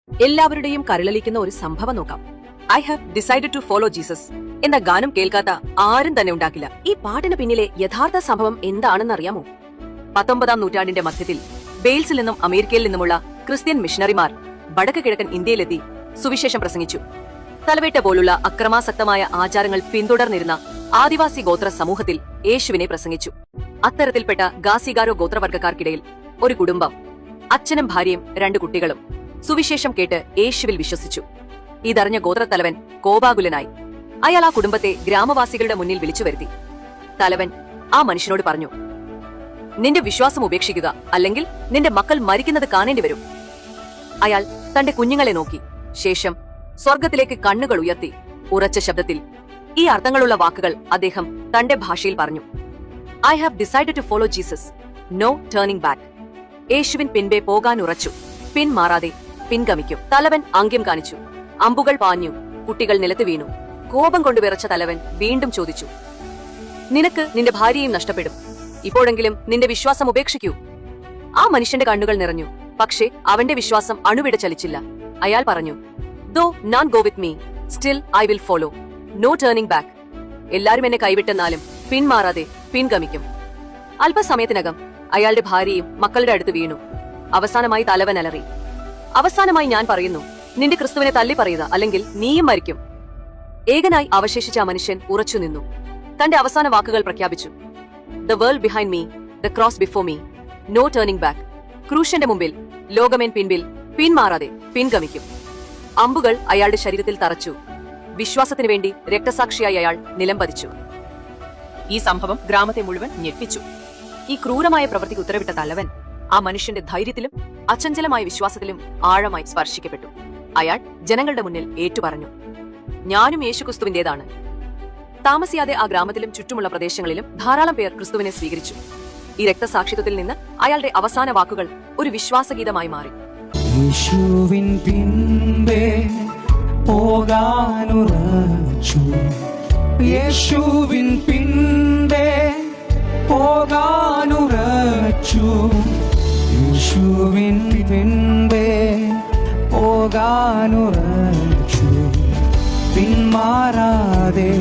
എല്ലാവരുടെയും കരളലിക്കുന്ന ഒരു സംഭവം നോക്കാം. I have decided to follow Jesus എന്ന ഗാനം കേൾക്കാത്ത ആരും തന്നെ ഉണ്ടാക്കില്ല. ഈ പാട്ടിന് പിന്നിലെ യഥാർത്ഥ സംഭവം എന്താണെന്നറിയാമോ? 19-ാം നൂറ്റാണ്ടിന്റെ മധ്യത്തിൽ വെയിൽസിൽ നിന്നും അമേരിക്കയിൽ നിന്നുമുള്ള ക്രിസ്ത്യൻ മിഷണറിമാർ വടക്ക് കിഴക്കൻ ഇന്ത്യയിലെത്തി സുവിശേഷം പ്രസംഗിച്ചു. തലവേട്ട പോലുള്ള അക്രമാസക്തമായ ആചാരങ്ങൾ പിന്തുടർന്നിരുന്ന ആദിവാസി ഗോത്ര സമൂഹത്തിൽ യേശുവിനെ പ്രസംഗിച്ചു. അത്തരത്തിൽപ്പെട്ട ഗാസിഗാരോ ഗോത്രവർഗക്കാർക്കിടയിൽ ഒരു കുടുംബം, അച്ഛനും ഭാര്യയും 2 കുട്ടികളും സുവിശേഷം കേട്ട് യേശുവിൽ വിശ്വസിച്ചു. ഇതറിഞ്ഞ ഗോത്രത്തലവൻ കോപാകുലനായി. അയാൾ ആ കുടുംബത്തെ ഗ്രാമവാസികളുടെ മുന്നിൽ വിളിച്ചു വരുത്തി. തലവൻ ആ മനുഷ്യനോട് പറഞ്ഞു, നിന്റെ വിശ്വാസം ഉപേക്ഷിക്കുക, അല്ലെങ്കിൽ നിന്റെ മക്കൾ മരിക്കുന്നത് കാണേണ്ടി വരും. അയാൾ തന്റെ കുഞ്ഞുങ്ങളെ നോക്കി ശേഷം സ്വർഗത്തിലേക്ക് കണ്ണുകൾ ഉയർത്തി ഉറച്ച ശബ്ദത്തിൽ ഈ അർത്ഥങ്ങളുള്ള വാക്കുകൾ അദ്ദേഹം തന്റെ ഭാഷയിൽ പറഞ്ഞു. I have decided to follow Jesus, no turning back. യേശുവിൻ പിൻപേ പോകാൻ ഉറച്ചു, പിൻമാറാതെ പിൻഗമിക്കും. തലവൻ ആംഗ്യം കാണിച്ചു. അമ്പുകൾ പാഞ്ഞു, കുട്ടികൾ നിലത്ത് വീണു. കോപം കൊണ്ട് വിറച്ച തലവൻ വീണ്ടും ചോദിച്ചു, നിനക്ക് നിന്റെ ഭാര്യയും നഷ്ടപ്പെടും. ഇപ്പോഴെങ്കിലും നിന്റെ വിശ്വാസം ഉപേക്ഷിക്കൂ. ആ മനുഷ്യന്റെ കണ്ണുകൾ നിറഞ്ഞു, പക്ഷേ അവന്റെ വിശ്വാസം അണുവിട ചലിച്ചില്ല. അയാൾ പറഞ്ഞു, though none go with me, still I will follow, no turning back. എല്ലാരും എന്നെ കൈവിട്ടെന്നാലും പിന്മാറാതെ പിൻഗമിക്കും. അല്പസമയത്തിനകം അയാളുടെ ഭാര്യയും മക്കളുടെ അടുത്ത് വീണു. അവസാനമായി തലവൻ അലറി, അവസാനമായി ഞാൻ പറയുന്നു, നിന്റെ ക്രിസ്തുവിനെ തള്ളി പറയുക, അല്ലെങ്കിൽ നീയും മരിക്കും. ഏകനായി അവശേഷിച്ച ആ മനുഷ്യൻ ഉറച്ചു നിന്നു. തന്റെ അവസാന വാക്കുകൾ പ്രഖ്യാപിച്ചു. The world behind me, the cross before me, no turning back. ക്രൂശന്റെ മുമ്പിൽ, ലോകമേൻ പിൻപിൽ, പിന്മാറാതെ പിൻഗമിക്കും. അമ്പുകൾ അയാളുടെ ശരീരത്തിൽ തറച്ചു. വിശ്വാസത്തിനു വേണ്ടി രക്തസാക്ഷിയായി അയാൾ നിലംപതിച്ചു. ഈ സംഭവം ഗ്രാമത്തെ മുഴുവൻ ഞെട്ടിച്ചു. ഈ ക്രൂരമായ പ്രവൃത്തിക്ക് ഉത്തരവിട്ട തലവൻ ആ മനുഷ്യന്റെ ധൈര്യത്തിലും അചഞ്ചലമായ വിശ്വാസത്തിലും ആഴമായി സ്പർശിക്കപ്പെട്ടു. അയാൾ ജനങ്ങളുടെ മുന്നിൽ ഏറ്റുപറഞ്ഞു, ഞാനും യേശുക്രിസ്തുവിന്റേതാണ്. താമസിയാതെ ആ ഗ്രാമത്തിലും ചുറ്റുമുള്ള പ്രദേശങ്ങളിലും ധാരാളം പേർ ക്രിസ്തുവിനെ സ്വീകരിച്ചു. ഈ രക്തസാക്ഷിത്വത്തിൽ നിന്ന് അയാളുടെ അവസാന വാക്കുകൾ ഒരു വിശ്വാസഗീതമായി മാറി. യേശുവിൻ പിൻപേ പോകാനുറച്ചു, യേശുവിൻ പിൻപേ പോകാനുറച്ചു, യേശുവിൻ പിൻപേ പോകാനുറച്ചു, പിന്മാറാതെ